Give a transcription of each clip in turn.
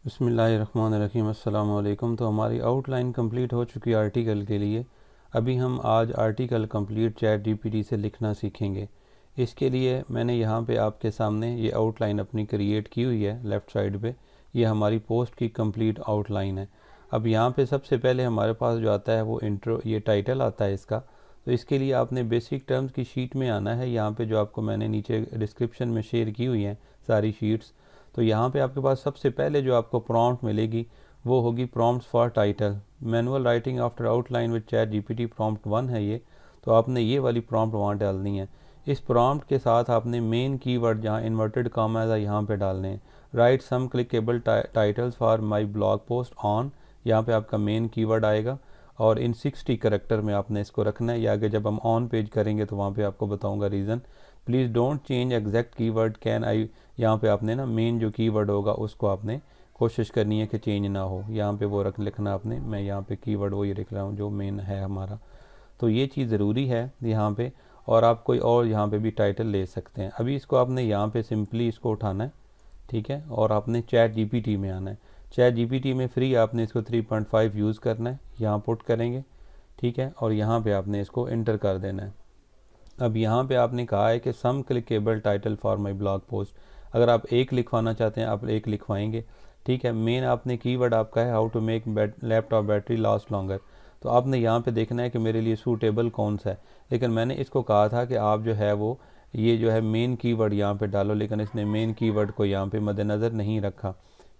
बिस्मिल्लाहिर्रहमानिर्रहीम। अस्सलाम वालेकुम। तो हमारी आउटलाइन कंप्लीट हो चुकी है आर्टिकल के लिए। अभी हम आज आर्टिकल कंप्लीट चैट जीपीटी से लिखना सीखेंगे। इसके लिए मैंने यहाँ पे आपके सामने ये आउटलाइन अपनी क्रिएट की हुई है। लेफ़्ट साइड पे ये हमारी पोस्ट की कंप्लीट आउटलाइन है। अब यहाँ पे सबसे पहले हमारे पास जो आता है वो इंट्रो, ये टाइटल आता है इसका। तो इसके लिए आपने बेसिक टर्म्स की शीट में आना है। यहाँ पे जो आपको मैंने नीचे डिस्क्रिप्शन में शेयर की हुई हैं सारी शीट्स। तो यहाँ पे आपके पास सबसे पहले जो आपको प्रॉम्प्ट मिलेगी वो होगी prompts for title. Manual writing after outline with chat GPT prompt 1 है ये। तो आपने ये वाली प्रॉम्प्ट वहाँ डालनी है। इस प्रॉम्प्ट के साथ आपने मेन कीवर्ड जहाँ इन्वर्टेड कॉमास है यहाँ पे डालने हैं। Write some clickable titles for my blog post on, यहाँ पे आपका मेन कीवर्ड आएगा और इन 60 करैक्टर में आपने इसको रखना है। या आगे जब हम ऑन पेज करेंगे तो वहाँ पे आपको बताऊंगा reason. Please don't change exact keyword can I, यहाँ पे आपने ना मेन जो कीवर्ड होगा उसको आपने कोशिश करनी है कि चेंज ना हो। यहाँ पे वो लिखना आपने। मैं यहाँ पे कीवर्ड वही लिख रहा हूँ जो मेन है हमारा। तो ये चीज़ ज़रूरी है यहाँ पे। और आप कोई और यहाँ पे भी टाइटल ले सकते हैं। अभी इसको आपने यहाँ पे सिंपली इसको उठाना है, ठीक है। और आपने चैट जीपीटी में आना है। चैट जीपीटी में फ्री आपने इसको 3.5 यूज़ करना है। यहाँ पुट करेंगे, ठीक है। और यहाँ पे आपने इसको इंटर कर देना है। अब यहाँ पे आपने कहा है कि some clickable title for my blog post. अगर आप एक लिखवाना चाहते हैं आप एक लिखवाएंगे, ठीक है। मेन आपने कीवर्ड आपका है how to make laptop battery last longer. तो आपने यहाँ पे देखना है कि मेरे लिए सूटेबल कौन सा है। लेकिन मैंने इसको कहा था कि आप जो है वो ये जो है मेन कीवर्ड यहाँ पे डालो, लेकिन इसने मेन कीवर्ड को यहाँ पे मद्देनज़र नहीं रखा,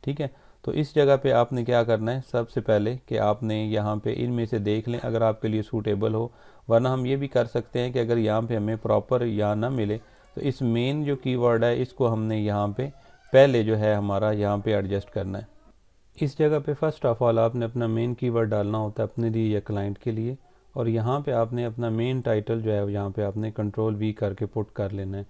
ठीक है। तो इस जगह पे आपने क्या करना है, सबसे पहले कि आपने यहाँ पे इनमें से देख लें अगर आपके लिए सूटेबल हो। वरना हम ये भी कर सकते हैं कि अगर यहाँ पे हमें प्रॉपर या ना मिले तो इस मेन जो कीवर्ड है इसको हमने यहाँ पे पहले जो है हमारा यहाँ पे एडजस्ट करना है। इस जगह पे फर्स्ट ऑफ ऑल आपने अपना मेन कीवर्ड डालना होता है अपने लिए या क्लाइंट के लिए। और यहाँ पे आपने अपना मेन टाइटल जो है यहाँ पे आपने कंट्रोल वी करके पुट कर लेना है।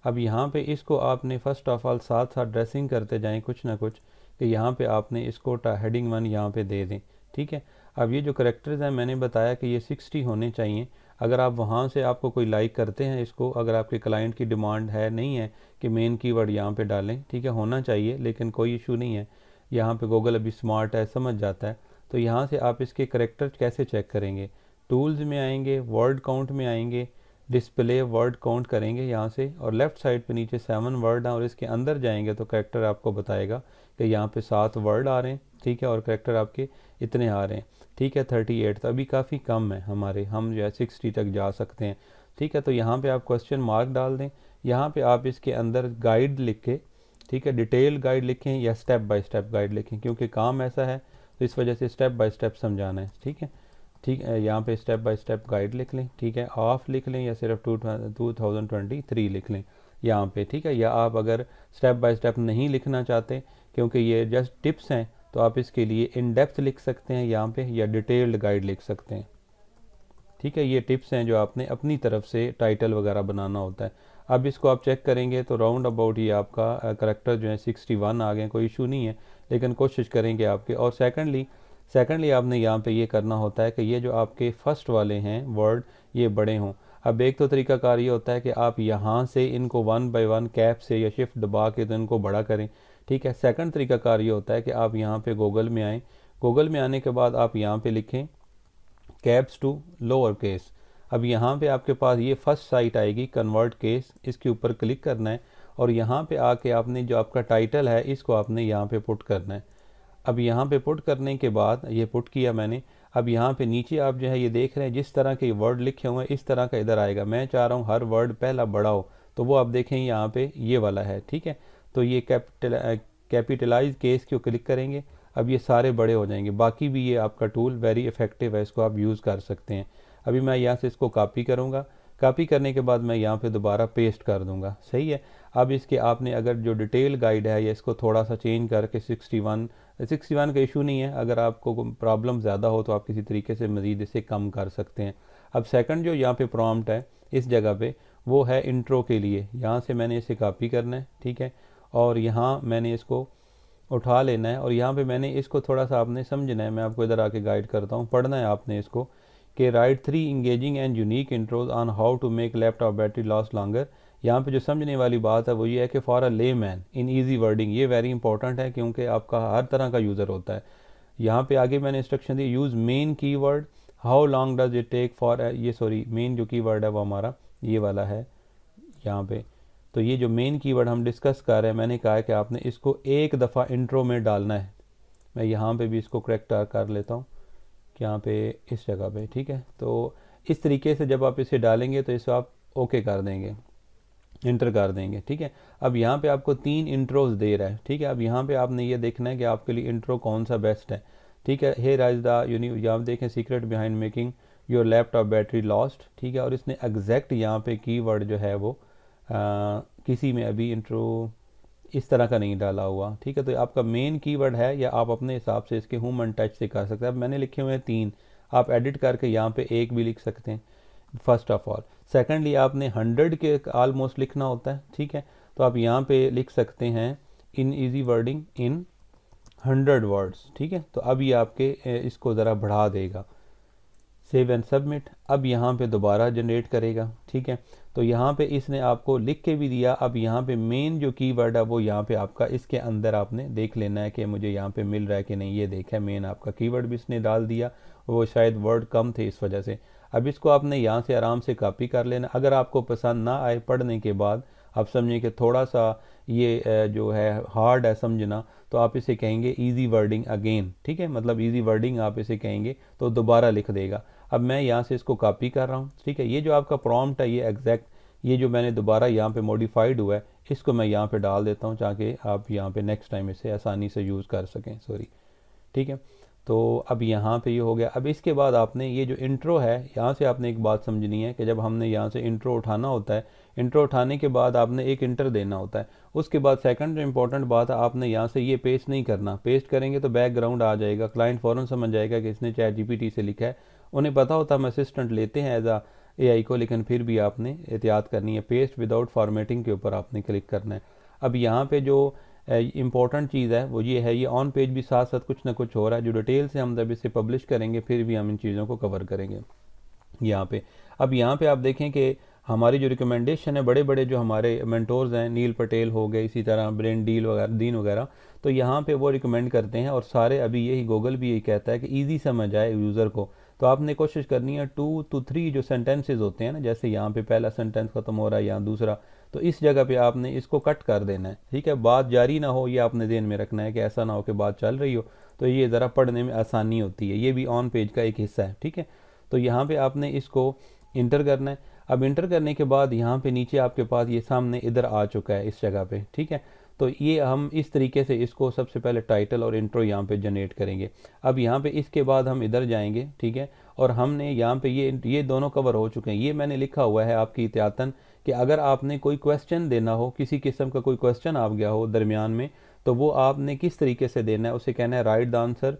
अब यहाँ पे इसको आपने फर्स्ट ऑफ ऑल साथ साथ ड्रेसिंग करते जाएं कुछ ना कुछ, कि यहाँ पे आपने इसको हेडिंग 1 यहाँ पे दे दें, ठीक है। अब ये जो करेक्टर्स हैं मैंने बताया कि ये 60 होने चाहिए। अगर आप वहाँ से आपको कोई लाइक करते हैं इसको, अगर आपके क्लाइंट की डिमांड है नहीं है कि मेन कीवर्ड यहाँ पे डालें, ठीक है, होना चाहिए लेकिन कोई इशू नहीं है। यहाँ पे गूगल अभी स्मार्ट है, समझ जाता है। तो यहाँ से आप इसके करेक्टर कैसे चेक करेंगे, टूल्स में आएंगे, वर्ड काउंट में आएंगे, डिस्प्ले वर्ड काउंट करेंगे यहाँ से और लेफ़्ट साइड पे नीचे 7 वर्ड हैं और इसके अंदर जाएंगे तो करेक्टर आपको बताएगा कि यहाँ पे 7 वर्ड आ रहे हैं, ठीक है। और करेक्टर आपके इतने आ रहे हैं, ठीक है, 38। तो अभी काफ़ी कम है हमारे, हम जो है 60 तक जा सकते हैं, ठीक है। तो यहाँ पे आप क्वेश्चन मार्क डाल दें। यहाँ पे आप इसके अंदर गाइड लिख के, ठीक है, डिटेल गाइड लिखें या स्टेप बाय स्टेप गाइड लिखें, क्योंकि काम ऐसा है तो इस वजह से स्टेप बाय स्टेप समझाना है, ठीक है। ठीक है, यहाँ पे स्टेप बाय स्टेप गाइड लिख लें, ठीक है। ऑफ लिख लें या सिर्फ 2023 लिख लें यहाँ पे, ठीक है। या आप अगर स्टेप बाय स्टेप नहीं लिखना चाहते क्योंकि ये जस्ट टिप्स हैं तो आप इसके लिए इन डेप्थ लिख सकते हैं यहाँ पे या डिटेल्ड गाइड लिख सकते हैं, ठीक है। ये टिप्स हैं जो आपने अपनी तरफ से टाइटल वगैरह बनाना होता है। अब इसको आप चेक करेंगे तो राउंड अबाउट ये आपका करेक्टर जो है 61 आ गए, कोई इशू नहीं है लेकिन कोशिश करेंगे आपके। और सेकेंडली आपने यहाँ पे ये करना होता है कि ये जो आपके फर्स्ट वाले हैं वर्ड ये बड़े हों। अब एक तो तरीकाकार ये होता है कि आप यहाँ से इनको 1 बाय 1 कैप से या शिफ्ट दबा के तो इनको बड़ा करें, ठीक है। सेकंड तरीकाकार ये होता है कि आप यहाँ पे गूगल में आएँ। गूगल में आने के बाद आप यहाँ पे लिखें कैप्स टू लोअर केस। अब यहाँ पे आपके पास ये फर्स्ट साइट आएगी कन्वर्ट केस, इसके ऊपर क्लिक करना है और यहाँ पे आके आपने जो आपका टाइटल है इसको आपने यहाँ पे पुट करना है। अब यहाँ पे पुट करने के बाद ये पुट किया मैंने। अब यहाँ पे नीचे आप जो है ये देख रहे हैं जिस तरह के वर्ड लिखे हुए हैं इस तरह का इधर आएगा। मैं चाह रहा हूँ हर वर्ड पहला बड़ा हो, तो वो आप देखें यहाँ पे ये वाला है, ठीक है। तो ये कैपिटलाइज केस को क्लिक करेंगे, अब ये सारे बड़े हो जाएंगे। बाकी भी ये आपका टूल वेरी इफेक्टिव है, इसको आप यूज़ कर सकते हैं। अभी मैं यहाँ से इसको कॉपी करूँगा, कॉपी करने के बाद मैं यहाँ पे दोबारा पेस्ट कर दूँगा, सही है। अब इसके आपने अगर जो डिटेल गाइड है या इसको थोड़ा सा चेंज करके 61 का इशू नहीं है। अगर आपको प्रॉब्लम ज़्यादा हो तो आप किसी तरीके से मज़ीद इसे कम कर सकते हैं। अब सेकंड जो यहाँ पे प्रॉम्प्ट है इस जगह पे वो है इंट्रो के लिए। यहाँ से मैंने इसे कॉपी करना है, ठीक है। और यहाँ मैंने इसको उठा लेना है और यहाँ पे मैंने इसको थोड़ा सा आपने समझना है। मैं आपको इधर आके गाइड करता हूँ, पढ़ना है आपने इसको कि write 3 engaging and unique intros on how to make laptop battery last longer. यहाँ पे जो समझने वाली बात है वो ये है कि फॉर अ ले मैन इन ईजी वर्डिंग, ये वेरी इंपॉर्टेंट है क्योंकि आपका हर तरह का यूज़र होता है। यहाँ पे आगे मैंने इंस्ट्रक्शन दी, use main keyword, how long does it take for, ये सॉरी मेन जो कीवर्ड है वो हमारा ये वाला है यहाँ पे। तो ये जो मेन कीवर्ड हम डिस्कस कर रहे हैं, मैंने कहा है कि आपने इसको एक दफ़ा इंट्रो में डालना है। मैं यहाँ पे भी इसको करेक्ट कर लेता हूँ यहाँ पे इस जगह पे, ठीक है। तो इस तरीके से जब आप इसे डालेंगे तो इसे आप ओके कर देंगे, इंटर कर देंगे, ठीक है। अब यहाँ पे आपको 3 इंट्रोज दे रहा है, ठीक है। अब यहाँ पे आपने ये देखना है कि आपके लिए इंट्रो कौन सा बेस्ट है, ठीक है। हेयर इज द यहाँ देखें secret behind making your laptop battery lost, ठीक है। और इसने एग्जैक्ट यहाँ पे कीवर्ड जो है वो किसी में अभी इंट्रो इस तरह का नहीं डाला हुआ, ठीक है। तो आपका मेन कीवर्ड है या आप अपने हिसाब से इसके ह्यूमन टच से कर सकते हैं। अब मैंने लिखे हुए हैं 3, आप एडिट करके यहाँ पे एक भी लिख सकते हैं फर्स्ट ऑफ ऑल। सेकेंडली आपने 100 के ऑलमोस्ट लिखना होता है, ठीक है। तो आप यहाँ पे लिख सकते हैं इन ईजी वर्डिंग इन 100 वर्ड्स, ठीक है। तो अब ये आपके इसको ज़रा बढ़ा देगा, सेव एंड सबमिट। अब यहाँ पे दोबारा जनरेट करेगा, ठीक है। तो यहाँ पे इसने आपको लिख के भी दिया। अब यहाँ पे मेन जो कीवर्ड है वो यहाँ पे आपका इसके अंदर आपने देख लेना है कि मुझे यहाँ पे मिल रहा है कि नहीं। ये देखा मेन आपका कीवर्ड भी इसने डाल दिया, वो शायद वर्ड कम थे इस वजह से। अब इसको आपने यहाँ से आराम से कॉपी कर लेना। अगर आपको पसंद ना आए पढ़ने के बाद, आप समझें कि थोड़ा सा ये जो है हार्ड है समझना, तो आप इसे कहेंगे इजी वर्डिंग अगेन, ठीक है। मतलब इजी वर्डिंग आप इसे कहेंगे तो दोबारा लिख देगा। अब मैं यहाँ से इसको कॉपी कर रहा हूँ, ठीक है। ये जो आपका प्रॉम्प्ट है ये एग्जैक्ट ये जो मैंने दोबारा यहाँ पे मॉडिफाइड हुआ है इसको मैं यहाँ पे डाल देता हूँ ताकि आप यहाँ पे नेक्स्ट टाइम इसे आसानी से यूज़ कर सकें, सॉरी, ठीक है। तो अब यहाँ पे ये हो गया। अब इसके बाद आपने ये जो इंट्रो है यहाँ से आपने एक बात समझनी है कि जब हमने यहाँ से इंट्रो उठाना होता है, इंट्रो उठाने के बाद आपने एक इंटर देना होता है। उसके बाद सेकंड जो इंपॉर्टेंट बात है, आपने यहाँ से ये पेस्ट नहीं करना। पेस्ट करेंगे तो बैकग्राउंड आ जाएगा, क्लाइंट फ़ौरन समझ जाएगा कि इसने चैट जीपीटी से लिखा है। उन्हें पता होता है हम असिस्टेंट लेते हैं एज एआई को, लेकिन फिर भी आपने एहतियात करनी है। पेस्ट विदाउट फॉर्मेटिंग के ऊपर आपने क्लिक करना है। अब यहाँ पे जो इम्पॉर्टेंट चीज़ है वो ये है, ये ऑन पेज भी साथ साथ कुछ ना कुछ हो रहा है जो डिटेल से हम जब इसे पब्लिश करेंगे फिर भी हम इन चीज़ों को कवर करेंगे यहाँ पे। अब यहाँ पे आप देखें कि हमारी जो रिकमेंडेशन है, बड़े बड़े जो हमारे मेंटोर्स हैं, नील पटेल हो गए, इसी तरह ब्रेन डील वगैरह, दीन वगैरह, तो यहाँ पे वो रिकमेंड करते हैं। और सारे अभी यही गूगल भी यही कहता है कि ईजी समझ आए यूज़र को। तो आपने कोशिश करनी है 2 to 3 जो सेंटेंसेज होते हैं ना, जैसे यहाँ पे पहला सेंटेंस खत्म हो रहा है या दूसरा, तो इस जगह पे आपने इसको कट कर देना है, ठीक है। बात जारी ना हो ये आपने ध्यान में रखना है कि ऐसा ना हो कि बात चल रही हो, तो ये ज़रा पढ़ने में आसानी होती है। ये भी ऑन पेज का एक हिस्सा है, ठीक है। तो यहाँ पे आपने इसको इंटर करना है। अब इंटर करने के बाद यहाँ पे नीचे आपके पास ये सामने इधर आ चुका है इस जगह पे, ठीक है। तो ये हम इस तरीके से इसको सबसे पहले टाइटल और इंट्रो यहाँ पे जनरेट करेंगे। अब यहाँ पे इसके बाद हम इधर जाएंगे, ठीक है। और हमने यहाँ पे ये दोनों कवर हो चुके हैं। ये मैंने लिखा हुआ है आपकी एहतियातन कि अगर आपने कोई क्वेश्चन देना हो, किसी किस्म का कोई क्वेश्चन आ गया हो दरमियान में, तो वो आपने किस तरीके से देना है, उसे कहना है right the answer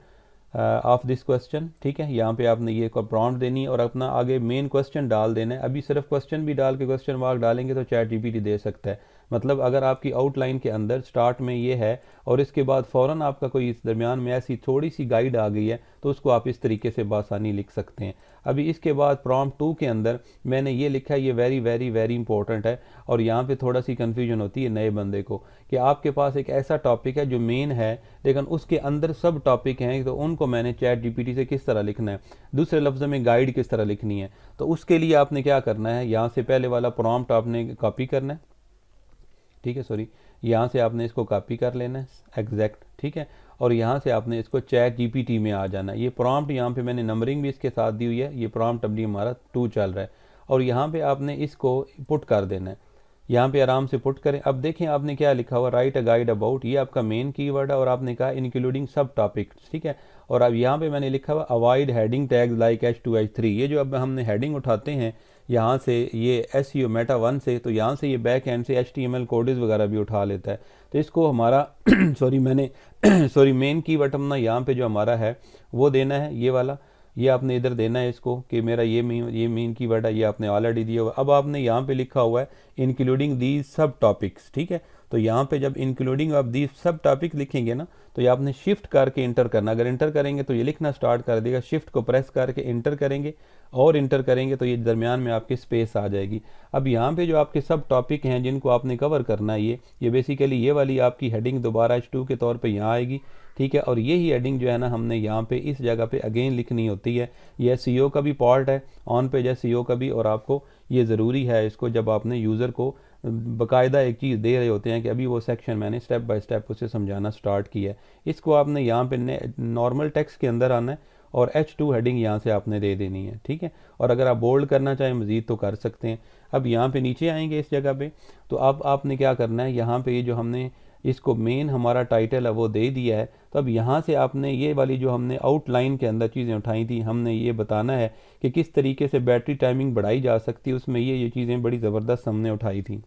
of this question, ठीक है। यहाँ पे आपने ये प्रॉम्प्ट देनी है और अपना आगे मेन क्वेश्चन डाल देना है। अभी सिर्फ क्वेश्चन भी डाल के क्वेश्चन मार्क डालेंगे तो चैट जीपीटी दे सकता है। मतलब अगर आपकी आउटलाइन के अंदर स्टार्ट में ये है और इसके बाद फ़ौरन आपका कोई इस दरमियान में ऐसी थोड़ी सी गाइड आ गई है तो उसको आप इस तरीके से बासानी लिख सकते हैं। अभी इसके बाद प्रॉम्प्ट 2 के अंदर मैंने ये लिखा है, ये वेरी वेरी वेरी इंपॉर्टेंट है। और यहाँ पे थोड़ा सी कन्फ्यूजन होती है नए बंदे को कि आपके पास एक ऐसा टॉपिक है जो मेन है लेकिन उसके अंदर सब टॉपिक हैं, तो उनको मैंने चैट जीपीटी से किस तरह लिखना है, दूसरे लफ्ज़ में गाइड किस तरह लिखनी है। तो उसके लिए आपने क्या करना है, यहाँ से पहले वाला प्रॉम्प्ट आपने कॉपी करना है, ठीक है, सॉरी, यहाँ से आपने इसको कॉपी कर लेना है एग्जैक्ट, ठीक है। और यहाँ से आपने इसको चैट जीपीटी में आ जाना है। ये प्रॉम्प्ट यहाँ पे मैंने नंबरिंग भी इसके साथ दी हुई है। ये प्रॉम्प्ट अभी हमारा 2 चल रहा है और यहाँ पे आपने इसको पुट कर देना है। यहाँ पे आराम से पुट करें। अब देखें आपने क्या लिखा हुआ, राइट अ गाइड अबाउट, ये आपका मेन कीवर्ड है और आपने कहा इंक्लूडिंग सब टॉपिक्स, ठीक है। और अब यहाँ पे मैंने लिखा हुआ avoid heading tags like H2 H3। ये जो अब हमने हेडिंग उठाते हैं यहाँ से, ये SEO मेटा 1 से, तो यहाँ से ये बैक एंड से HTML कोड्स वगैरह भी उठा लेता है। तो इसको हमारा सॉरी मैंने सॉरी मेन कीवर्ड हमने यहाँ पे जो हमारा है वो देना है, ये वाला, ये आपने इधर देना है इसको कि मेरा ये मेन कीवर्ड है, ये आपने ऑलरेडी दिया हुआ। अब आपने यहाँ पे लिखा हुआ है इंक्लूडिंग दीज सब टॉपिक्स, ठीक है। तो यहाँ पे जब इंक्लूडिंग आप दी सब टॉपिक लिखेंगे ना, तो ये आपने शिफ्ट करके इंटर करना। अगर इंटर करेंगे तो ये लिखना स्टार्ट कर देगा, शिफ्ट को प्रेस करके इंटर करेंगे और इंटर करेंगे तो ये दरमियान में आपकी स्पेस आ जाएगी। अब यहाँ पे जो आपके सब टॉपिक हैं जिनको आपने कवर करना है, ये बेसिकली ये वाली आपकी हेडिंग दोबारा H2 के तौर पे यहाँ आएगी, ठीक है। और यही हेडिंग जो है ना हमने यहाँ पे इस जगह पे अगेन लिखनी होती है। यह CEO का भी पार्ट है, ऑन पेज है CEO का भी, और आपको ये ज़रूरी है इसको जब आपने यूज़र को बाकायदा एक चीज़ दे रहे होते हैं कि अभी वो सेक्शन मैंने स्टेप बाय स्टेप उसे समझाना स्टार्ट किया है। इसको आपने यहाँ पे नॉर्मल टेक्स्ट के अंदर आना है और H2 हेडिंग यहाँ से आपने दे देनी है, ठीक है। और अगर आप बोल्ड करना चाहें मज़ीद तो कर सकते हैं। अब यहाँ पे नीचे आएंगे इस जगह पे, तो अब आपने क्या करना है, यहाँ पे ये जो हमने इसको मेन हमारा टाइटल है वो दे दिया है। तो अब यहाँ से आपने ये वाली जो हमने आउटलाइन के अंदर चीज़ें उठाई थी, हमने ये बताना है कि किस तरीके से बैटरी टाइमिंग बढ़ाई जा सकती है, उसमें ये चीज़ें बड़ी ज़बरदस्त हमने उठाई थी।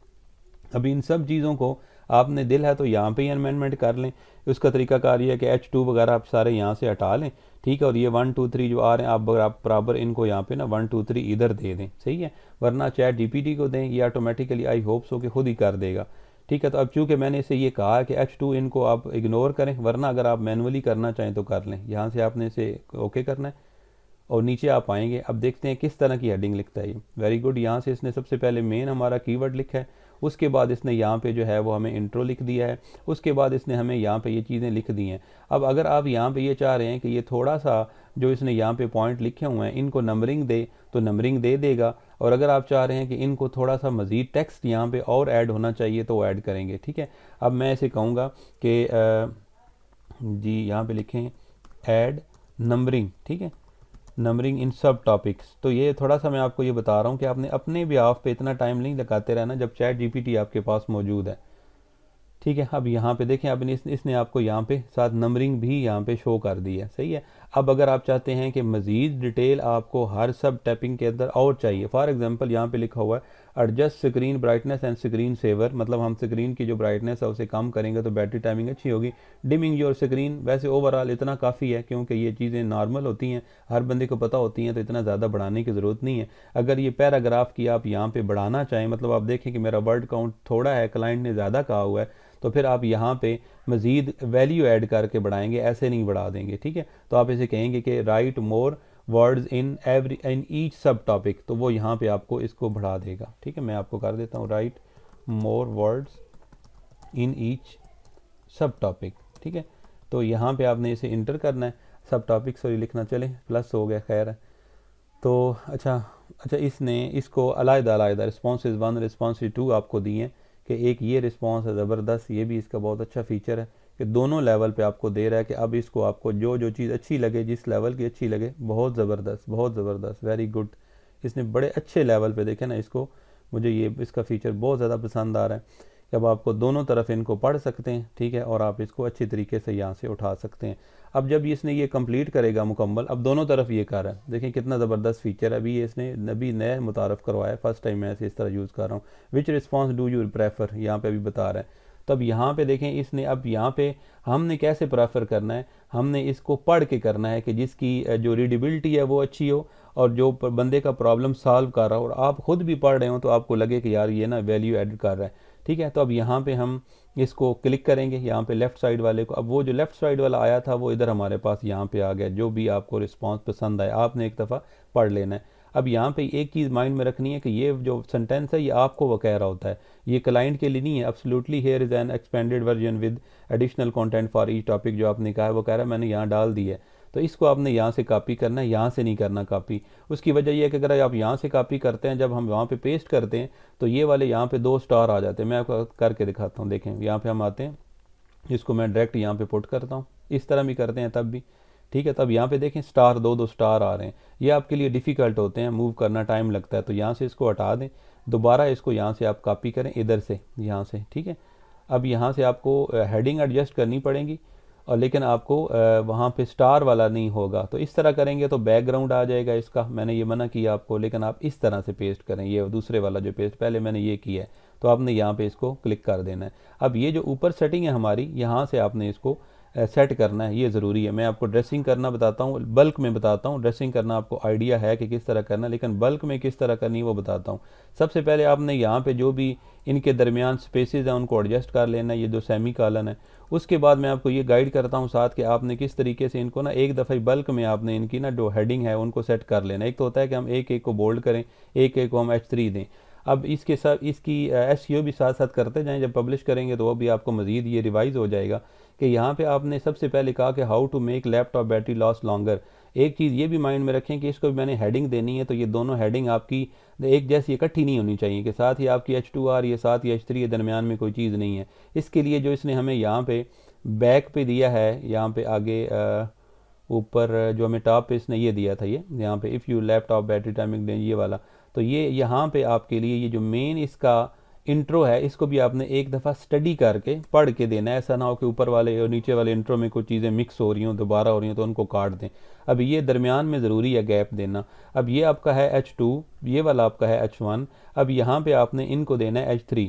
अब इन सब चीज़ों को आपने दिल है तो यहाँ पे ही अमेंडमेंट कर लें। उसका तरीकाकार ये है कि H2 वगैरह आप सारे यहाँ से हटा लें, ठीक है। और ये 1 2 3 जो आ रहे हैं आप बराबर इनको यहाँ पे ना 1 2 3 इधर दे दें, सही है। वरना ChatGPT को दें, ये ऑटोमेटिकली आई होप सो कि खुद ही कर देगा, ठीक है। तो अब चूँकि मैंने इसे ये कहा कि H2 इनको आप इग्नोर करें, वरना अगर आप मैनुअली करना चाहें तो कर लें। यहाँ से आपने इसे ओके करना है और नीचे आप आएंगे। अब देखते हैं किस तरह की हेडिंग लिखता है ये। वेरी गुड, यहाँ से इसने सबसे पहले मेन हमारा कीवर्ड लिखा है, उसके बाद इसने यहाँ पे जो है वो हमें इंट्रो लिख दिया है, उसके बाद इसने हमें यहाँ पे ये चीज़ें लिख दी हैं। अब अगर आप यहाँ पे ये चाह रहे हैं कि ये थोड़ा सा जो इसने यहाँ पे पॉइंट लिखे हुए हैं इनको नंबरिंग दे तो नंबरिंग दे देगा, और अगर आप चाह रहे हैं कि इनको थोड़ा सा मज़ीद टेक्स्ट यहाँ पे और ऐड होना चाहिए तो वो ऐड करेंगे, ठीक है। अब मैं इसे कहूँगा कि जी यहाँ पे लिखें ऐड नंबरिंग, ठीक है, नंबरिंग इन सब टॉपिक्स। तो ये थोड़ा सा मैं आपको ये बता रहा हूँ कि आपने अपने भी आप पे इतना टाइम नहीं लगाते रहना जब ChatGPT आपके पास मौजूद है, ठीक है। अब यहाँ पे देखें, अब इसने आपको यहाँ पे साथ नंबरिंग भी यहाँ पे शो कर दी है, सही है। अब अगर आप चाहते हैं कि मज़ीद डिटेल आपको हर सब टैपिंग के अंदर और चाहिए, फॉर एग्जांपल यहाँ पे लिखा हुआ है adjust screen brightness and screen saver, मतलब हम स्क्रीन की जो ब्राइटनेस है उसे कम करेंगे तो बैटरी टाइमिंग अच्छी होगी। डिमिंग योर स्क्रीन, वैसे ओवरऑल इतना काफ़ी है क्योंकि ये चीज़ें नॉर्मल होती हैं, हर बंदे को पता होती हैं, तो इतना ज़्यादा बढ़ाने की ज़रूरत नहीं है। अगर ये पैराग्राफ की आप यहाँ पर बढ़ाना चाहें, मतलब आप देखें कि मेरा वर्ड काउंट थोड़ा है, क्लाइंट ने ज़्यादा कहा हुआ है, तो फिर आप यहाँ पे मज़ीद वैल्यू ऐड करके बढ़ाएंगे, ऐसे नहीं बढ़ा देंगे, ठीक है। तो आप इसे कहेंगे कि right more words in each सब टॉपिक, तो वो यहाँ पे आपको इसको बढ़ा देगा, ठीक है। मैं आपको कर देता हूँ right more words in each सब टॉपिक, ठीक है। तो यहाँ पे आपने इसे इंटर करना है, सब टॉपिक सॉरी लिखना, चले प्लस हो गया, खैर है। तो अच्छा इसने इसको अलग-अलग रिस्पॉन्सेज 1 रिस्पॉन्सेज 2 आपको दिए हैं कि एक ये रिस्पॉन्स है ज़बरदस्त, ये भी इसका बहुत अच्छा फीचर है कि दोनों लेवल पे आपको दे रहा है कि अब इसको आपको जो चीज़ अच्छी लगे, जिस लेवल की अच्छी लगे, बहुत ज़बरदस्त, वेरी गुड। इसने बड़े अच्छे लेवल पे देखे ना इसको, मुझे ये इसका फ़ीचर बहुत ज़्यादा पसंद आ रहा है कि अब आपको दोनों तरफ इनको पढ़ सकते हैं, ठीक है, और आप इसको अच्छी तरीके से यहाँ से उठा सकते हैं। अब जब इसने ये कंप्लीट करेगा मुकम्मल, अब दोनों तरफ ये कर रहा है, देखें कितना ज़बरदस्त फीचर है। अभी ये इसने नबी नया मुतारफ़ करवाया, फर्स्ट टाइम मैं इस तरह यूज़ कर रहा हूँ। विच रिस्पॉन्स डू यू प्रेफर, यहाँ पे अभी बता रहा है। तो अब यहाँ पे देखें इसने, अब यहाँ पे हमने कैसे प्रेफर करना है, हमने इसको पढ़ के करना है कि जिसकी जो रीडेबिलिटी है वो अच्छी हो और जो बंदे का प्रॉब्लम सॉल्व कर रहा हो, और आप खुद भी पढ़ रहे हो तो आपको लगे कि यार ये ना वैल्यू एड कर रहा है, ठीक है। तो अब यहाँ पे हम इसको क्लिक करेंगे, यहाँ पे लेफ़्ट साइड वाले को, अब वो जो लेफ़्ट साइड वाला आया था वो इधर हमारे पास यहाँ पे आ गया। जो भी आपको रिस्पांस पसंद आए आपने एक दफ़ा पढ़ लेना है। अब यहाँ पे एक चीज़ माइंड में रखनी है कि ये जो सेंटेंस है ये आपको वो कह रहा होता है, ये क्लाइंट के लिए नहीं है। Absolutely here is an expanded version with additional content for each topic, जो आपने कहा है वो कह रहा है मैंने यहाँ डाल दी है, तो इसको आपने यहाँ से कॉपी करना है, यहाँ से नहीं करना कॉपी। उसकी वजह यह है कि अगर आप यहाँ से कॉपी करते हैं, जब हम वहाँ पे पेस्ट करते हैं तो ये वाले यहाँ पे 2 स्टार आ जाते हैं। मैं आपको करके दिखाता हूँ, देखें यहाँ पे हम आते हैं, इसको मैं डायरेक्ट यहाँ पे पुट करता हूँ, इस तरह भी करते हैं तब भी, ठीक है। तब यहाँ पे देखें स्टार 2 स्टार आ रहे हैं, ये आपके लिए डिफ़िकल्ट होते हैं, मूव करना टाइम लगता है, तो यहाँ से इसको हटा दें, दोबारा इसको यहाँ से आप कॉपी करें इधर से, यहाँ से, ठीक है। अब यहाँ से आपको हेडिंग एडजस्ट करनी पड़ेगी, और लेकिन आपको वहाँ पे स्टार वाला नहीं होगा, तो इस तरह करेंगे तो बैकग्राउंड आ जाएगा इसका। मैंने ये मना किया आपको, लेकिन आप इस तरह से पेस्ट करें, ये दूसरे वाला जो पेस्ट पहले मैंने ये किया है, तो आपने यहाँ पे इसको क्लिक कर देना है। अब ये जो ऊपर सेटिंग है हमारी, यहाँ से आपने इसको सेट करना है, ये ज़रूरी है। मैं आपको ड्रेसिंग करना बताता हूँ, बल्क में बताता हूँ। ड्रेसिंग करना आपको आइडिया है कि किस तरह करना, लेकिन बल्क में किस तरह करनी वो बताता हूँ। सबसे पहले आपने यहाँ पे जो भी इनके दरमियान स्पेसेस हैं उनको एडजस्ट कर लेना है, ये जो सेमी कॉलन है। उसके बाद मैं आपको ये गाइड करता हूँ साथ कि आपने किस तरीके से इनको ना एक दफ़ा बल्क में आपने इनकी ना जो हेडिंग है उनको सेट कर लेना। एक तो होता है कि हम एक एक को बोल्ड करें, एक एक को हम H3 दें। अब इसके साथ इसकी SEO भी साथ साथ करते जाएं, जब पब्लिश करेंगे तो वो भी आपको मज़ीद ये रिवाइज हो जाएगा कि यहाँ पे आपने सबसे पहले कहा कि how to make laptop battery loss longer. एक चीज़ ये भी माइंड में रखें कि इसको भी मैंने हेडिंग देनी है, तो ये दोनों हेडिंग आपकी एक जैसी इकट्ठी नहीं होनी चाहिए कि साथ ही आपकी H2R ये साथ ही H3 के दरमियान में कोई चीज़ नहीं है। इसके लिए जो इसने हमें यहाँ पे बैक पे दिया है, यहाँ पे आगे ऊपर जो हमें टॉप पे इसने ये दिया था, ये यहाँ पे if you laptop battery timing ये वाला, तो ये यहाँ पे आपके लिए ये जो मेन इसका इंट्रो है इसको भी आपने एक दफ़ा स्टडी करके पढ़ के देना है। ऐसा ना हो कि ऊपर वाले और नीचे वाले इंट्रो में कुछ चीज़ें मिक्स हो रही हों, दोबारा हो रही हों, तो उनको काट दें। अब ये दरमियान में ज़रूरी है गैप देना। अब ये आपका है H2, ये वाला आपका है H1। अब यहाँ पे आपने इनको देना है H3।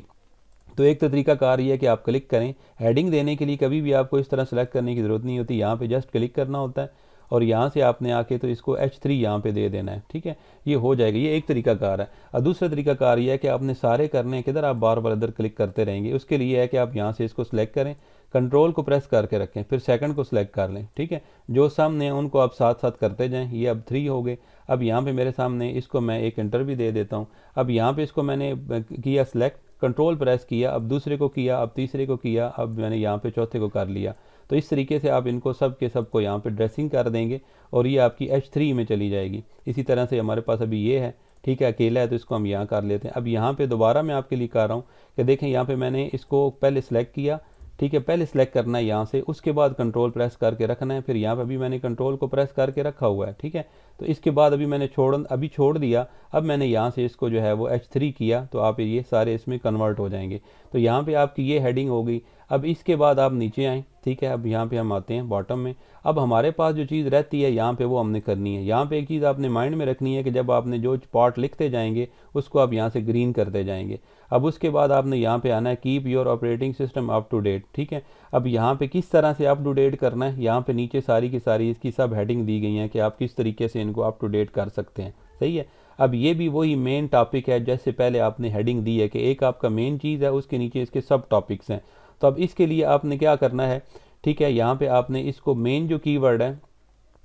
तो एक तो तरीका कार ये है कि आप क्लिक करें। हेडिंग देने के लिए कभी भी आपको इस तरह सेलेक्ट करने की ज़रूरत नहीं होती, यहाँ पे जस्ट क्लिक करना होता है और यहाँ से आपने आके तो इसको H3 यहाँ पे दे देना है। ठीक है, ये हो जाएगा। ये एक तरीका कार है। और दूसरा तरीका कार ये है कि आपने सारे करने हैं, किधर आप बार बार इधर क्लिक करते रहेंगे। उसके लिए है कि आप यहाँ से इसको सिलेक्ट करें, कंट्रोल को प्रेस करके रखें, फिर सेकंड को सिलेक्ट कर लें। ठीक है, जो सामने हैं उनको आप साथ साथ करते जाएं। ये अब 3 हो गए। अब यहाँ पे मेरे सामने इसको मैं एक इंटर भी दे देता हूँ। अब यहाँ पे इसको मैंने किया सिलेक्ट, कंट्रोल प्रेस किया, अब दूसरे को किया, अब तीसरे को किया, अब मैंने यहाँ पे चौथे को कर लिया। तो इस तरीके से आप इनको सब के सब को यहाँ पे ड्रेसिंग कर देंगे और ये आपकी H3 में चली जाएगी। इसी तरह से हमारे पास अभी ये है, ठीक है, अकेला है तो इसको हम यहाँ कर लेते हैं। अब यहाँ पे दोबारा मैं आपके लिए कर रहा हूँ कि देखें, यहाँ पे मैंने इसको पहले सेलेक्ट किया। ठीक है, पहले सेलेक्ट करना है यहाँ से, उसके बाद कंट्रोल प्रेस करके रखना है। फिर यहाँ पे अभी मैंने कंट्रोल को प्रेस करके रखा हुआ है। ठीक है, तो इसके बाद अभी मैंने छोड़ दिया। अब मैंने यहाँ से इसको जो है वो H3 किया, तो आप ये सारे इसमें कन्वर्ट हो जाएंगे। तो यहाँ पे आपकी ये हेडिंग हो गई। अब इसके बाद आप नीचे आएँ। ठीक है, अब यहाँ पे हम आते हैं बॉटम में। अब हमारे पास जो चीज़ रहती है यहाँ पे वो हमने करनी है। यहाँ पे एक चीज़ आपने माइंड में रखनी है कि जब आपने जो पार्ट लिखते जाएंगे उसको आप यहाँ से ग्रीन करते जाएंगे। अब उसके बाद आपने यहाँ पे आना है keep your operating system up to date. ठीक है, अब यहाँ पे किस तरह से अप टू डेट करना है, यहाँ पे नीचे सारी की सारी इसकी सब हेडिंग दी गई हैं कि आप किस तरीके से इनको अप टू डेट कर सकते हैं। सही है, अब ये भी वही मेन टॉपिक है जैसे पहले आपने हेडिंग दी है कि एक आपका मेन चीज़ है, उसके नीचे इसके सब टॉपिक्स हैं। तो अब इसके लिए आपने क्या करना है, ठीक है, यहाँ पे आपने इसको मेन जो कीवर्ड है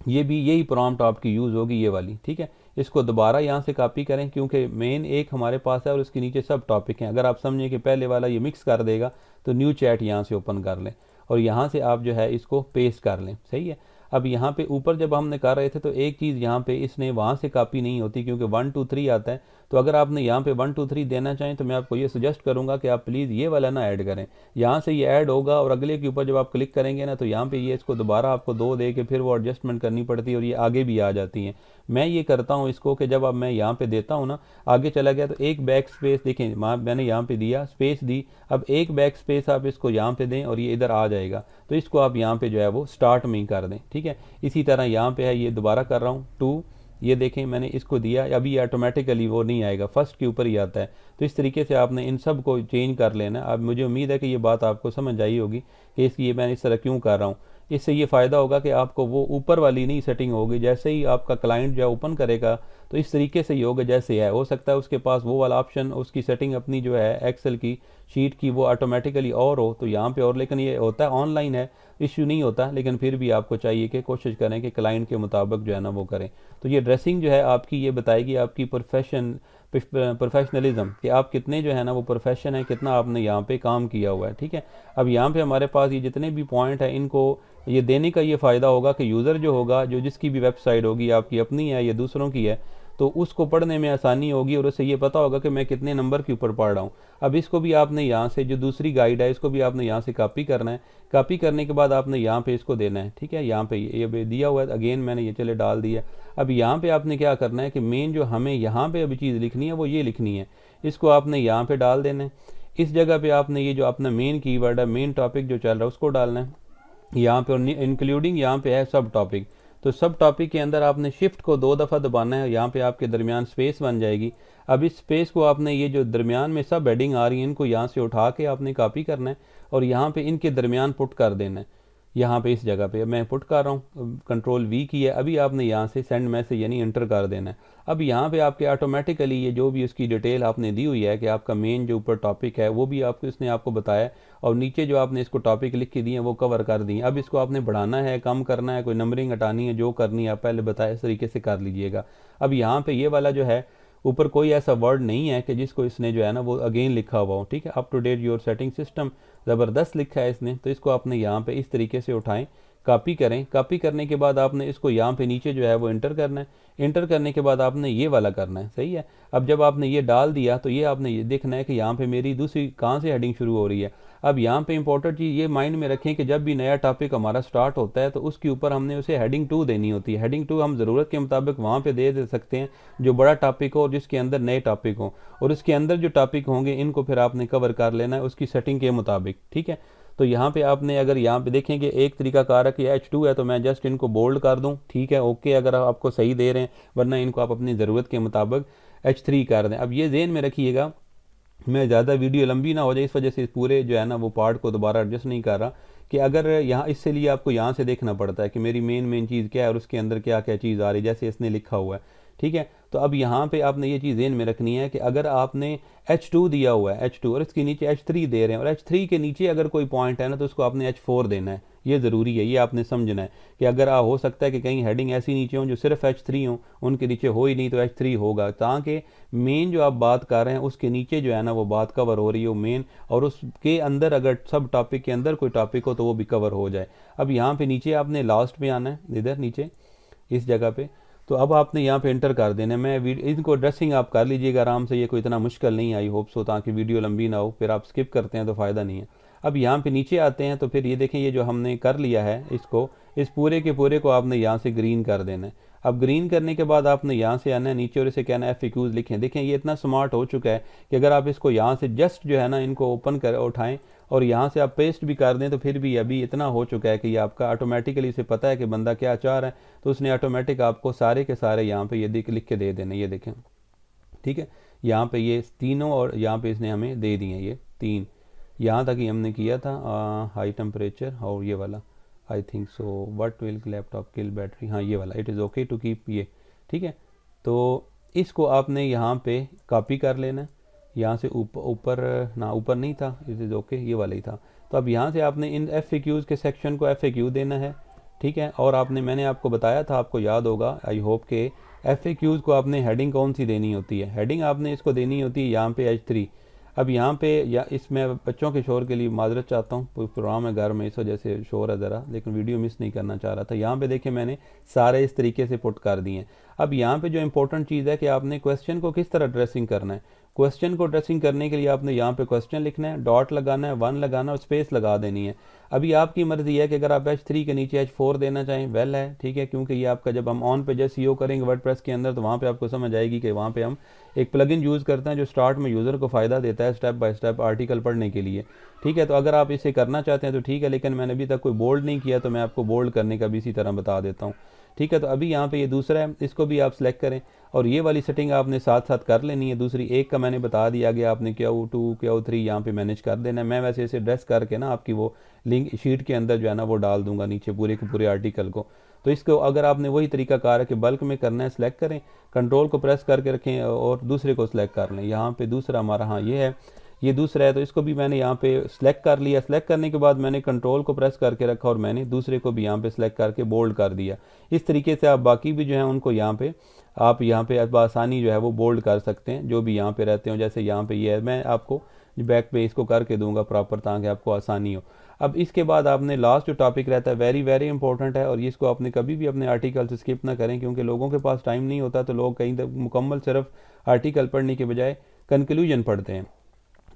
ये भी यही प्रॉम्प्ट आपकी यूज़ होगी, ये वाली। ठीक है, इसको दोबारा यहाँ से कॉपी करें क्योंकि मेन एक हमारे पास है और उसके नीचे सब टॉपिक हैं। अगर आप समझें कि पहले वाला ये मिक्स कर देगा तो न्यू चैट यहाँ से ओपन कर लें और यहाँ से आप जो है इसको पेस्ट कर लें। सही है, अब यहाँ पे ऊपर जब हमने कर रहे थे तो एक चीज़ यहाँ पे इसने वहाँ से कॉपी नहीं होती क्योंकि 1 2 3 आता है। तो अगर आपने यहाँ पे 1 2 3 देना चाहें तो मैं आपको ये सजेस्ट करूँगा कि आप प्लीज़ ये वाला ना ऐड करें। यहाँ से ये ऐड होगा और अगले के ऊपर जब आप क्लिक करेंगे ना तो यहाँ पे ये इसको दोबारा आपको 2 दे के फिर वो एडजस्टमेंट करनी पड़ती है और ये आगे भी आ जाती हैं। मैं ये करता हूँ इसको कि जब अब मैं यहाँ पे देता हूँ ना, आगे चला गया तो एक बैक स्पेस देखें, मैंने यहाँ पे दिया, स्पेस दी, अब एक बैक स्पेस आप इसको यहाँ पे दें और ये इधर आ जाएगा। तो इसको आप यहाँ पे जो है वो स्टार्ट में ही कर दें। ठीक है, इसी तरह यहाँ पे है, ये दोबारा कर रहा हूँ 2, ये देखें मैंने इसको दिया, अभी ऑटोमेटिकली वो नहीं आएगा, फर्स्ट के ऊपर ही आता है। तो इस तरीके से आपने इन सब को चेंज कर लेना। अब मुझे उम्मीद है कि ये बात आपको समझ आई होगी कि इसलिए मैं इस तरह क्यों कर रहा हूँ। इससे ये फ़ायदा होगा कि आपको वो ऊपर वाली नहीं सेटिंग होगी, जैसे ही आपका क्लाइंट जो है ओपन करेगा तो इस तरीके से ही होगा जैसे है। हो सकता है उसके पास वो वाला ऑप्शन, उसकी सेटिंग अपनी जो है एक्सेल की शीट की वो ऑटोमेटिकली और हो तो यहाँ पे और, लेकिन ये होता है ऑनलाइन है, इश्यू नहीं होता। लेकिन फिर भी आपको चाहिए कि कोशिश करें कि क्लाइंट के मुताबिक जो है ना वो करें। तो ये ड्रेसिंग जो है आपकी ये बताएगी आपकी प्रोफेशनलिज्म कि आप कितने जो है ना वो प्रोफेशन है, कितना आपने यहाँ पे काम किया हुआ है। ठीक है, अब यहाँ पे हमारे पास ये जितने भी पॉइंट है इनको ये देने का ये फ़ायदा होगा कि यूज़र जो होगा, जो जिसकी भी वेबसाइट होगी, आपकी अपनी है या दूसरों की है, तो उसको पढ़ने में आसानी होगी और उसे ये पता होगा कि मैं कितने नंबर के ऊपर पढ़ रहा हूँ। अब इसको भी आपने यहाँ से जो दूसरी गाइड है इसको भी आपने यहाँ से कॉपी करना है। कॉपी करने के बाद आपने यहाँ पे इसको देना है। ठीक है, यहाँ पे ये दिया हुआ है, अगेन मैंने ये चले डाल दिया। अब यहाँ पे आपने क्या करना है कि मेन जो हमें यहाँ पे अभी चीज़ लिखनी है वो ये लिखनी है, इसको आपने यहाँ पे डाल देना है। इस जगह पे आपने ये जो अपना मेन कीवर्ड है, मेन टॉपिक जो चल रहा है उसको डालना है यहाँ पे, और इंक्लूडिंग यहाँ पे है सब टॉपिक। तो सब टॉपिक के अंदर आपने शिफ्ट को 2 दफ़ा दबाना है, यहाँ पे आपके दरमियान स्पेस बन जाएगी। अब इस स्पेस को आपने ये जो दरमियान में सब हेडिंग आ रही है इनको यहाँ से उठा के आपने कॉपी करना है और यहाँ पे इनके दरमियान पुट कर देना है। यहाँ पे इस जगह पे मैं पुट कर रहा हूँ, कंट्रोल वी की है। अभी आपने यहाँ से सेंड मैसेज यानी इंटर कर देना है। अब यहाँ पे आपके ऑटोमेटिकली ये जो भी उसकी डिटेल आपने दी हुई है कि आपका मेन जो ऊपर टॉपिक है वो भी आपको इसने आपको बताया, और नीचे जो आपने इसको टॉपिक लिख के दिए वो कवर कर दिए। अब इसको आपने बढ़ाना है, कम करना है, कोई नंबरिंग हटानी है, जो करनी है आप पहले बताया इस तरीके से कर लीजिएगा। अब यहाँ पे ये वाला जो है ऊपर कोई ऐसा वर्ड नहीं है कि जिसको इसने जो है ना वो अगेन लिखा हुआ हो, ठीक है। Up to date your setting system ज़बरदस्त लिखा है इसने, तो इसको आपने यहाँ पे इस तरीके से उठाएं, कॉपी करें। कॉपी करने के बाद आपने इसको यहाँ पे नीचे जो है वो इंटर करना है। इंटर करने के बाद आपने ये वाला करना है, सही है। अब जब आपने ये डाल दिया तो ये आपने ये देखना है कि यहाँ पे मेरी दूसरी कहाँ से हेडिंग शुरू हो रही है। अब यहाँ पे इंपॉर्टेंट चीज़ ये माइंड में रखें कि जब भी नया टॉपिक हमारा स्टार्ट होता है तो उसके ऊपर हमने उसे हेडिंग 2 देनी होती है। हेडिंग 2 हम ज़रूरत के मुताबिक वहाँ पे दे सकते हैं जो बड़ा टॉपिक हो और जिसके अंदर नए टॉपिक हो, और उसके अंदर जो टॉपिक होंगे इनको फिर आपने कवर कर लेना है उसकी सेटिंग के मुताबिक, ठीक है। तो यहाँ पे आपने अगर यहाँ पे देखें कि एक तरीका कार है कि H2 है तो मैं जस्ट इनको बोल्ड कर दूँ, ठीक है, ओके अगर आपको सही दे रहे हैं, वरना इनको आप अपनी ज़रूरत के मुताबिक H3 कर दें। अब ये ज़हन में रखिएगा, मैं ज़्यादा वीडियो लंबी ना हो जाए इस वजह से इस पूरे जो है ना वो पार्ट को दोबारा एडजस्ट नहीं कर रहा कि अगर यहाँ इससे लिए आपको यहाँ से देखना पड़ता है कि मेरी मेन चीज़ क्या है और उसके अंदर क्या क्या चीज़ आ रही है, जैसे इसने लिखा हुआ है, ठीक है। तो अब यहाँ पे आपने ये चीज़ ज़हन में रखनी है कि अगर आपने H2 दिया हुआ है, H2 और इसके नीचे H3 दे रहे हैं, और H3 के नीचे अगर कोई पॉइंट है ना तो उसको आपने H4 देना है। ये ज़रूरी है, ये आपने समझना है कि अगर हो सकता है कि कहीं हेडिंग ऐसी नीचे हों जो सिर्फ H3 हो, उनके नीचे हो ही नहीं तो H3 होगा, ताकि मेन जो आप बात कर रहे हैं उसके नीचे जो है ना वो बात कवर हो रही हो मेन, और उसके अंदर अगर सब टॉपिक के अंदर कोई टॉपिक हो तो वो भी कवर हो जाए। अब यहाँ पे नीचे आपने लास्ट में आना है, इधर नीचे इस जगह पे, तो अब आपने यहाँ पे एंटर कर देना है। मैं इनको ड्रेसिंग आप कर लीजिएगा आराम से, ये कोई इतना मुश्किल नहीं आई होप सो, ताकि वीडियो लंबी ना हो, फिर आप स्किप करते हैं तो फ़ायदा नहीं है। अब यहाँ पे नीचे आते हैं तो फिर ये देखें, ये जो हमने कर लिया है इसको, इस पूरे के पूरे को आपने यहाँ से ग्रीन कर देना है। अब ग्रीन करने के बाद आपने यहाँ से आना है नीचे और इसे कहना है FAQs लिखें। देखें ये इतना स्मार्ट हो चुका है कि अगर आप इसको यहाँ से जस्ट जो है ना इनको ओपन कर उठाएं और यहाँ से आप पेस्ट भी कर दें तो फिर भी अभी इतना हो चुका है कि ये आपका ऑटोमेटिकली इसे पता है कि बंदा क्या चाह रहा है, तो उसने ऑटोमेटिक आपको सारे के सारे यहाँ पे ये लिख के दे देने, ये देखें, ठीक है। यहाँ पे ये तीनों और यहाँ पे इसने हमें दे दिए ये 3, यहाँ तक ही हमने किया था। हाई टेम्परेचर और ये वाला I think so, what will laptop kill battery, हाँ ये वाला, it is okay to keep, ये ठीक है। तो इसको आपने यहाँ पे कॉपी कर लेना है, यहाँ से ऊपर ना, ऊपर नहीं था, इट इज़ ओके, ये वाला ही था। तो अब यहाँ से आपने इन FAQs के सेक्शन को FAQ देना है, ठीक है। और आपने, मैंने आपको बताया था, आपको याद होगा आई होप के, FAQs को आपने हेडिंग कौन सी देनी होती है, हेडिंग आपने इसको देनी होती है यहाँ पे H3। अब यहाँ पे या इसमें बच्चों के शोर के लिए माजरत चाहता हूँ, प्रोग्राम है घर में इस वजह से शोर है ज़रा, लेकिन वीडियो मिस नहीं करना चाह रहा था। यहाँ पे देखें मैंने सारे इस तरीके से पुट कर दिए हैं। अब यहाँ पे जो इंपॉर्टेंट चीज़ है कि आपने क्वेश्चन को किस तरह ड्रेसिंग करना है। क्वेश्चन को ड्रेसिंग करने के लिए आपने यहाँ पे क्वेश्चन लिखना है, डॉट लगाना है, 1 लगाना और स्पेस लगा देनी है। अभी आपकी मर्जी है कि अगर आप H3 के नीचे H4 देना चाहें, वेल है, ठीक है, क्योंकि ये आपका जब हम ऑन पेजेस SEO करेंगे वर्डप्रेस के अंदर तो वहाँ पे आपको समझ आएगी कि वहाँ पे हम एक प्लगइन यूज़ करते हैं जो स्टार्ट में यूज़र को फ़ायदा देता है स्टेप बाय स्टेप आर्टिकल पढ़ने के लिए, ठीक है। तो अगर आप इसे करना चाहते हैं तो ठीक है, लेकिन मैंने अभी तक कोई बोल्ड नहीं किया तो मैं आपको बोल्ड करने का भी इसी तरह बता देता हूँ, ठीक है। तो अभी यहाँ पे ये दूसरा है, इसको भी आप सिलेक्ट करें और ये वाली सेटिंग आपने साथ साथ कर लेनी है। दूसरी एक का मैंने बता दिया गया, आपने Q2 Q3 यहाँ पे मैनेज कर देना है। मैं वैसे इसे ड्रेस करके ना आपकी वो लिंक शीट के अंदर जो है ना वो डाल दूंगा नीचे पूरे के पूरे आर्टिकल को। तो इसको अगर आपने वही तरीका कार है कि बल्क में करना है, सेलेक्ट करें, कंट्रोल को प्रेस करके रखें और दूसरे को सिलेक्ट कर लें। यहाँ पे दूसरा हमारा, हाँ ये है, ये दूसरा है, तो इसको भी मैंने यहाँ पे सिलेक्ट कर लिया। सिलेक्ट करने के बाद मैंने कंट्रोल को प्रेस करके रखा और मैंने दूसरे को भी यहाँ पे सिलेक्ट करके बोल्ड कर दिया। इस तरीके से आप बाकी भी जो है उनको यहाँ पे आप यहाँ पे आसानी जो है वो बोल्ड कर सकते हैं, जो भी यहाँ पे रहते हो। जैसे यहाँ पे ये है, मैं आपको बैक पे इसको करके दूंगा प्रॉपर ताकि आपको आसानी हो। अब इसके बाद आपने लास्ट जो टॉपिक रहता है वेरी वेरी इंपॉर्टेंट है, और इसको आपने कभी भी अपने आर्टिकल से स्किप ना करें, क्योंकि लोगों के पास टाइम नहीं होता, तो लोग कहीं तक मुकम्मल सिर्फ आर्टिकल पढ़ने के बजाय कंक्लूजन पढ़ते हैं।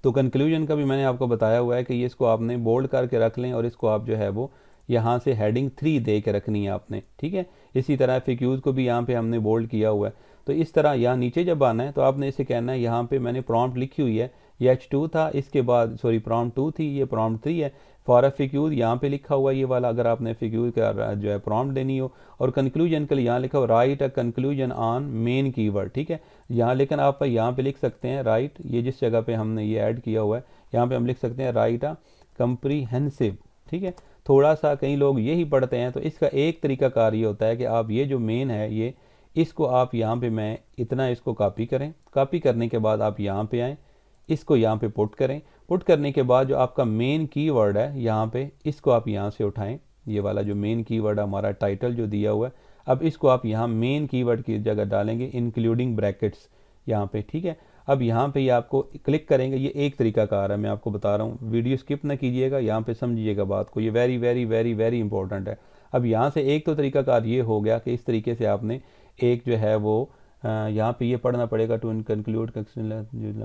तो कंक्लूजन का भी मैंने आपको बताया हुआ है कि ये इसको आपने बोल्ड करके रख लें और इसको आप जो है वो यहाँ से हेडिंग 3 दे के रखनी है आपने, ठीक है। इसी तरह FAQs को भी यहाँ पे हमने बोल्ड किया हुआ है। तो इस तरह यहाँ नीचे जब आना है तो आपने इसे कहना है, यहाँ पे मैंने प्रॉम्प्ट लिखी हुई है, ये H2 था, इसके बाद सॉरी प्रॉम्प्ट 2 थी, ये प्रॉम्प्ट 3 है। फॉर FAQs यहाँ पे लिखा हुआ ये वाला, अगर आपने FAQs का जो है प्रॉम्प्ट देनी हो, और कंक्लूजन के लिए यहाँ लिखा हो right a conclusion on main keyword, ठीक है। यहाँ लेकिन आप यहाँ पे लिख सकते हैं राइट, ये जिस जगह पे हमने ये ऐड किया हुआ है यहाँ पे हम लिख सकते हैं राइट अ कंप्रीहेंसिव, ठीक है। थोड़ा सा कई लोग यही पढ़ते हैं। तो इसका एक तरीकाकार ये होता है कि आप ये जो मेन है ये इसको आप यहाँ पे मैं इतना इसको कॉपी करें, कॉपी करने के बाद आप यहाँ पे आएँ, इसको यहाँ पे पुट करें, पुट करने के बाद जो आपका मेन कीवर्ड है यहाँ पे इसको आप यहाँ से उठाएं, ये वाला जो मेन कीवर्ड हमारा टाइटल जो दिया हुआ है, अब इसको आप यहाँ मेन कीवर्ड की जगह डालेंगे इंक्लूडिंग ब्रैकेट्स यहाँ पे, ठीक है। अब यहाँ पे ये आपको क्लिक करेंगे, ये एक तरीकाकार है, मैं आपको बता रहा हूँ, वीडियो स्किप ना कीजिएगा, यहाँ पे समझिएगा बात को, ये very very very very important है। अब यहाँ से एक तो तरीकाकार ये हो गया कि इस तरीके से आपने एक जो है वो यहाँ पे ये पढ़ना पड़ेगा टू कंक्लूड,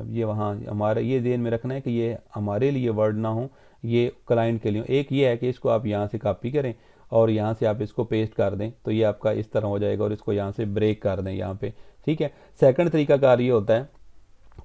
ये वहाँ हमारे ये ध्यान में रखना है कि ये हमारे लिए वर्ड ना हो, ये क्लाइंट के लिए। एक ये है कि इसको आप यहाँ से कॉपी करें और यहाँ से आप इसको पेस्ट कर दें, तो ये आपका इस तरह हो जाएगा, और इसको यहाँ से ब्रेक कर दें यहाँ पे, ठीक है। सेकंड तरीकाकार ये होता है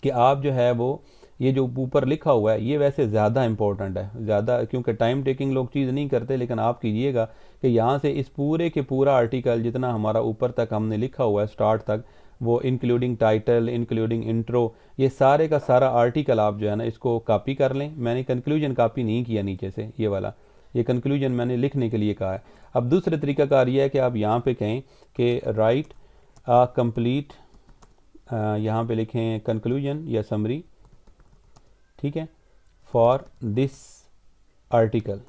कि आप जो है वो ये जो ऊपर लिखा हुआ है ये वैसे ज़्यादा इंपॉर्टेंट है, ज़्यादा, क्योंकि टाइम टेकिंग लोग चीज़ नहीं करते, लेकिन आप कीजिएगा कि यहाँ से इस पूरे के पूरा आर्टिकल जितना हमारा ऊपर तक हमने लिखा हुआ है स्टार्ट तक, वो इंक्लूडिंग टाइटल, इंक्लूडिंग इंट्रो, ये सारे का सारा आर्टिकल आप जो है ना इसको कॉपी कर लें। मैंने कंक्लूजन कॉपी नहीं किया नीचे से, ये वाला, ये कंक्लूजन मैंने लिखने के लिए कहा है। अब दूसरे तरीकाकार ये है कि आप यहाँ पे कहें कि राइट अ कंप्लीट, यहाँ पे लिखें कंक्लूजन या समरी, ठीक है, फॉर दिस आर्टिकल,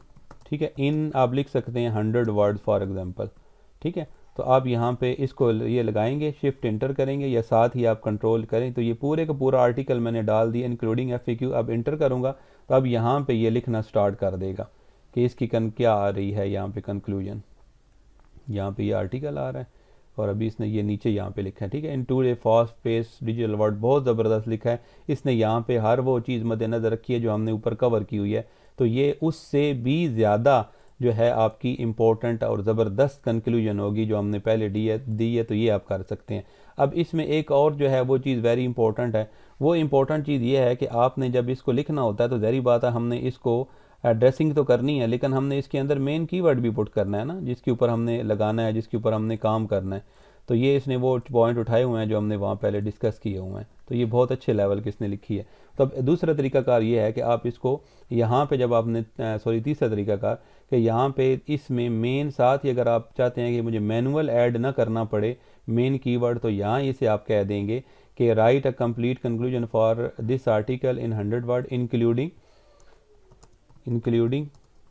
ठीक है, इन आप लिख सकते हैं 100 वर्ड फॉर एग्जांपल, ठीक है। तो आप यहाँ पे इसको ये लगाएंगे, शिफ्ट इंटर करेंगे या साथ ही आप कंट्रोल करें, तो ये पूरे का पूरा आर्टिकल मैंने डाल दिया इंक्लूडिंग FAQ। अब इंटर करूँगा तो अब यहाँ पे ये लिखना स्टार्ट कर देगा कि इसकी क्या आ रही है, यहाँ पे कंक्लूजन, यहाँ पे ये आर्टिकल आ रहा है, और अभी इसने ये नीचे यहाँ पे लिखा है, ठीक है, in to a fast pace digital world, बहुत ज़बरदस्त लिखा है इसने यहाँ पे, हर वो चीज़ मद्देनज़र रखी है जो हमने ऊपर कवर की हुई है। तो ये उससे भी ज़्यादा जो है आपकी इम्पोर्टेंट और ज़बरदस्त कंक्लूजन होगी जो हमने पहले दी है, तो ये आप कर सकते हैं। अब इसमें एक और जो है वो चीज़ वेरी इंपॉर्टेंट है, वो इम्पोर्टेंट चीज़ ये है कि आपने जब इसको लिखना होता है तो ज़ाहिर बात है हमने इसको एड्रेसिंग तो करनी है, लेकिन हमने इसके अंदर मेन कीवर्ड भी पुट करना है ना, जिसके ऊपर हमने लगाना है, जिसके ऊपर हमने काम करना है। तो ये इसने वो पॉइंट उठाए हुए हैं जो हमने वहाँ पहले डिस्कस किए हुए हैं, तो ये बहुत अच्छे लेवल की इसने लिखी है। तो अब दूसरा तरीकाकार ये है कि आप इसको यहाँ पे जब आपने तीसरा तरीकाकार कि यहाँ पे इसमें मेन साथ ही अगर आप चाहते हैं कि मुझे मैनुअल ऐड ना करना पड़े मेन कीवर्ड, तो यहाँ इसे आप कह देंगे कि right a complete conclusion for this article in 100 word including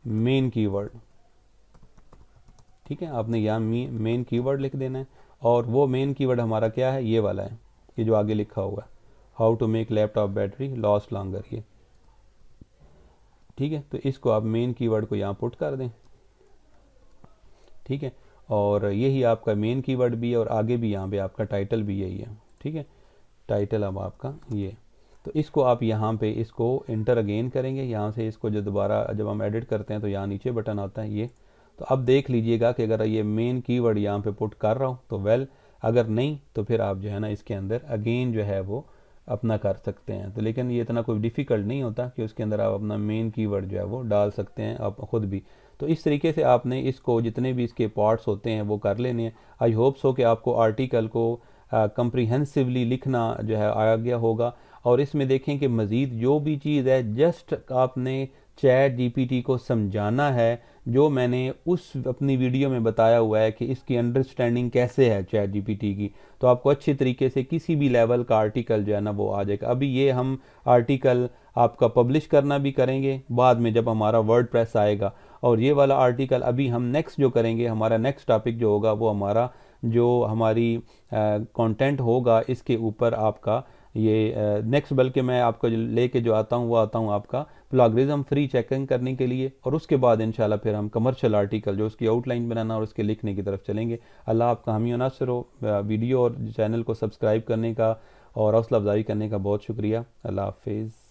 main keyword, ठीक है। आपने यहाँ मेन कीवर्ड लिख देना है, और वो मेन कीवर्ड हमारा क्या है, ये वाला है, ये जो आगे लिखा हुआ है, how to make laptop battery lost longer, ये, ठीक है। तो इसको आप मेन कीवर्ड को यहाँ पुट कर दें, ठीक है, और यही आपका मेन कीवर्ड भी है, और आगे भी यहाँ पे आपका टाइटल भी यही है, ठीक है, टाइटल अब आपका ये। तो इसको आप यहाँ पे इसको इंटर अगेन करेंगे, यहाँ से इसको जो दोबारा जब हम एडिट करते हैं तो यहाँ नीचे बटन आता है ये। तो अब देख लीजिएगा कि अगर ये मेन कीवर्ड यहाँ पे पुट कर रहा हूँ तो वेल, अगर नहीं तो फिर आप जो है ना इसके अंदर अगेन जो है वो अपना कर सकते हैं। तो लेकिन ये इतना कोई डिफ़िकल्ट नहीं होता कि उसके अंदर आप अपना मेन कीवर्ड जो है वो डाल सकते हैं आप ख़ुद भी। तो इस तरीके से आपने इसको जितने भी इसके पार्ट्स होते हैं वो कर लेने हैं। आई होप सो कि आपको आर्टिकल को कंप्रीहेंसिवली लिखना जो है आ गया होगा। और इसमें देखें कि मज़ीद जो भी चीज़ है जस्ट आपने चैट GPT को समझाना है, जो मैंने उस अपनी वीडियो में बताया हुआ है कि इसकी अंडरस्टैंडिंग कैसे है चैट GPT की, तो आपको अच्छे तरीके से किसी भी लेवल का आर्टिकल जो है ना वो आ जाएगा। अभी ये हम आर्टिकल आपका पब्लिश करना भी करेंगे बाद में जब हमारा वर्डप्रेस आएगा, और ये वाला आर्टिकल अभी हम नेक्स्ट जो करेंगे, हमारा नेक्स्ट टॉपिक जो होगा वो हमारा जो हमारी कंटेंट होगा इसके ऊपर आपका ये नेक्स्ट, बल्कि मैं आपको लेके जो आता हूँ वो आता हूँ आपका प्लॉगरिज्म फ्री चेकिंग करने के लिए, और उसके बाद इंशाल्लाह फिर हम कमर्शियल आर्टिकल जो उसकी आउटलाइन बनाना और उसके लिखने की तरफ चलेंगे। अल्लाह आपका हामी और नासिर हो। वीडियो और चैनल को सब्सक्राइब करने का और हौसला अफजाई करने का बहुत शुक्रिया। अल्लाह हाफिज़।